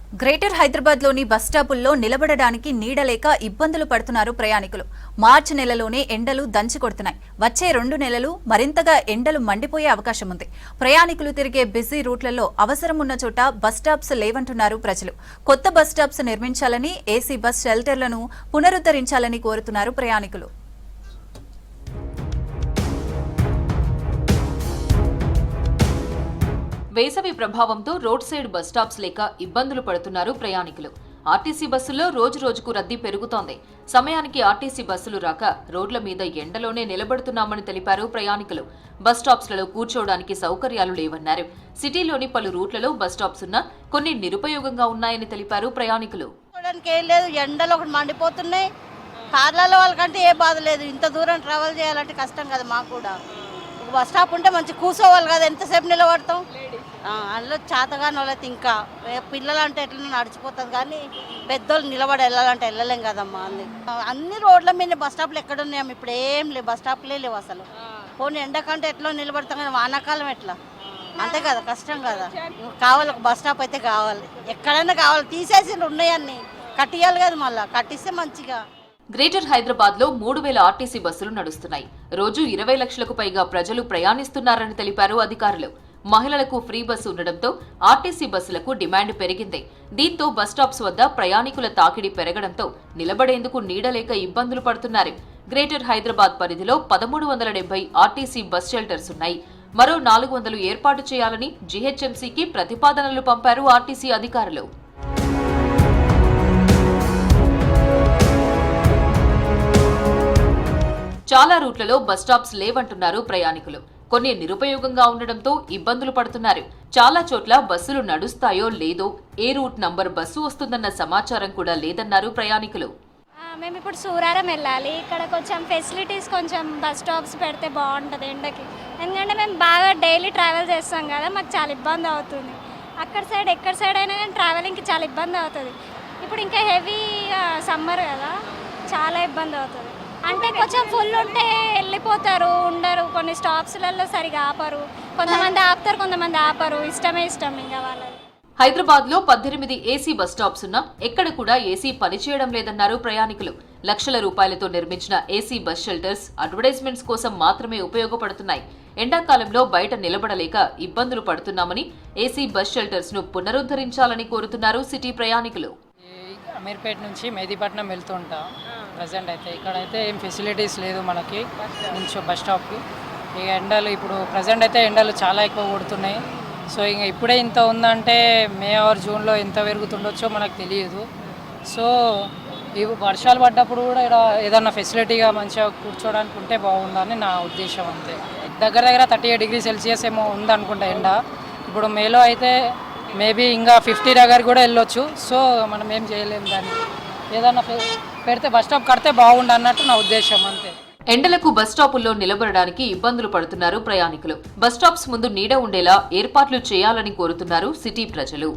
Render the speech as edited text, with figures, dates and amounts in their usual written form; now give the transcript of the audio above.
Greater Hyderabad లోని బస్టాపుల్లో నిలబడడానికి నీడలేక ఇబ్బందులు పడుతున్నారు ప్రయాణికులు. మార్చి నెలలోనే ఎండలు దంచి కొడుతున్నాయి. వచ్చే 2 నెలలు మరింతగా ఎండలు మండిపోయే అవకాశం ఉంది. ప్రయాణికులు తిరిగే బిజీ రూట్లలో అవసరం ఉన్న చోట బస్టాప్స్ లేవంటున్నారు ప్రజలు. కొత్త బస్టాప్స్ నిర్మించాలని, ఏసీ బస్ షెల్టర్లను పునరుద్ధరించాలని కోరుతున్నారు ప్రయాణికులు. వేసవి ప్రభావంతో రోడ్ సైడ్ బస్టాప్స్ లేక ఇబ్బందులు పడుతున్నారు ప్రయాణికులు. ఆర్టీసీ బస్సుల్లో రోజు రోజుకు రద్దీ పెరుగుతోంది. సమయానికి ఆర్టీసీ బస్సులు రాక రోడ్ల మీద ఎండలోనే నిలబడుతున్నామని తెలిపారు ప్రయాణికులు. బస్టాప్స్లలో కూర్చోవడానికి సౌకర్యాలు లేవన్నారు. సిటీలోని పలు రూట్లలో బస్టాప్స్ ఉన్నా కొన్ని నిరుపయోగంగా ఉన్నాయని తెలిపారు ప్రయాణికులు. ఎండలు ఒకటి మండిపోతున్నాయి. కార్లలో వాళ్ళకంటే ఏ బాధ లేదు. ఇంత దూరం ట్రావెల్ చేయాలంటే కష్టం కదా. మాకు కూడా బస్ స్టాప్ ఉంటే మంచి కూర్చోవాలి కదా. ఎంతసేపు నిలబడతాం. అందులో చేతగాని వాళ్ళైతే ఇంకా పిల్లలు అంటే ఎట్లా నడిచిపోతుంది, కానీ పెద్దోళ్ళు నిలబడి వెళ్ళాలంటే వెళ్ళలేం కదమ్మా. అన్ని రోడ్ల మీద బస్ స్టాప్లు ఎక్కడ ఉన్నాయమ్మా? ఇప్పుడు ఏం లేవు, బస్ స్టాప్లే లేవు అసలు. పోనీ ఎండకంటే ఎట్లా నిలబడతాం, కానీ వానాకాలం ఎట్లా? అంతే కదా, కష్టం కదా. కావాలి, ఒక బస్ స్టాప్ అయితే కావాలి, ఎక్కడైనా కావాలి. తీసేసి ఉన్నాయన్నీ కట్టియాలి కదా, మళ్ళీ కట్టిస్తే మంచిగా. గ్రేటర్ హైదరాబాద్ లో 3000 ఆర్టీసీ బస్సులు నడుస్తున్నాయి. రోజు 20 లక్షలకు పైగా ప్రజలు ప్రయాణిస్తున్నారని తెలిపారు అధికారులు. మహిళలకు ఫ్రీ బస్సు ఉండడంతో ఆర్టీసీ బస్సులకు డిమాండ్ పెరిగింది. దీంతో బస్టాప్స్ వద్ద ప్రయాణికుల తాకిడి పెరగడంతో నిలబడేందుకు నీడలేక ఇబ్బందులు పడుతున్నారు. గ్రేటర్ హైదరాబాద్ పరిధిలో 1370 ఆర్టీసీ బస్ షెల్టర్స్ ఉన్నాయి. మరో 400 ఏర్పాటు చేయాలని జీహెచ్ఎంసీకి ప్రతిపాదనలు పంపారు ఆర్టీసీ అధికారులు. చాలా రూట్లలో బస్టాప్స్ లేవంటున్నారు ప్రయాణికులు. కొన్ని నిరుపయోగంగా ఉండడంతో ఇబ్బందులు పడుతున్నారు. చాలా చోట్ల బస్సులు నడుస్తాయో లేదో, ఏ రూట్ నంబర్ బస్సు వస్తుందన్న సమాచారం కూడా లేదన్నారు ప్రయాణికులు. మేము ఇప్పుడు సూరారం వెళ్ళాలి. ఇక్కడ కొంచెం ఫెసిలిటీస్, కొంచెం బస్ స్టాప్స్ పెడితే బాగుంటుంది ఎండకి. ఎందుకంటే మేము బాగా డైలీ ట్రావెల్ చేస్తాం కదా, మాకు చాలా ఇబ్బంది అవుతుంది. అక్కడ సైడ్ ఎక్కడ సైడ్ అయినా కానీ ట్రావెలింగ్కి చాలా ఇబ్బంది అవుతుంది. ఇప్పుడు ఇంకా హెవీ సమ్మర్ కదా, చాలా ఇబ్బంది అవుతుంది. అంటే కొంచెం ఫుల్ ఉంటే వెళ్ళిపోతారు, ఉండరు. కొన్ని స్టాప్స్లలో సరిగా ఆపరు. కొంతమంది ఆపుతారు, కొంతమంది ఆపరు. ఇష్టం ఇంకా వాళ్ళది. హైదరాబాద్ లో 18 ఏసీ బస్ స్టాప్స్ ఉన్నా ఎక్కడ కూడా ఏసీ పనిచేయడం లేదన్నారు ప్రయాణికులు. లక్షల రూపాయలతో నిర్మించిన ఏసీ బస్ షెల్టర్స్ అడ్వర్టైజ్మెంట్స్ కోసం మాత్రమే ఉపయోగపడుతున్నాయి. ఎండాకాలంలో బయట నిలబడలేక ఇబ్బందులు పడుతున్నామని, ఏసీ బస్ షెల్టర్స్ ను పునరుద్ధరించాలని కోరుతున్నారు సిటీ ప్రయాణికులు. అమీర్పేట నుంచి మెహదీపట్నం వెళ్తుంటా. ప్రజెంట్ అయితే ఇక్కడైతే ఏం ఫెసిలిటీస్ లేదు మనకి నుంచి బస్ స్టాప్కి. ఇక ఎండలు ఇప్పుడు ప్రజెంట్ అయితే ఎండలు చాలా ఎక్కువ కొడుతున్నాయి. సో ఇంక ఇప్పుడే ఇంత ఉందంటే మే ఆర్ జూన్లో ఎంత పెరుగుతుండొచ్చో మనకు తెలియదు. సో ఈ వర్షాలు పడ్డప్పుడు కూడా ఇక్కడ ఏదన్నా ఫెసిలిటీగా మంచిగా కూర్చోడానికి ఉంటే బాగుందని నా ఉద్దేశం. అంతే. దగ్గర 38 డిగ్రీ సెల్సియస్ ఏమో ఉందనుకుంటా ఎండ. ఇప్పుడు మేలో అయితే మేబీ ఇంకా 50 దగ్గర కూడా వెళ్ళొచ్చు. సో మనం ఏం చేయలేము. దాన్ని ఏదన్నా పెడితే బస్ స్టాప్ కడితే బాగుండు అన్నట్టు నా ఉద్దేశం. అంతే. ఎండలకు బస్టాపుల్లో నిలబడడానికి ఇబ్బందులు పడుతున్నారు ప్రయాణికులు. బస్టాప్స్ ముందు నీడ ఉండేలా ఏర్పాట్లు చేయాలని కోరుతున్నారు సిటీ ప్రజలు.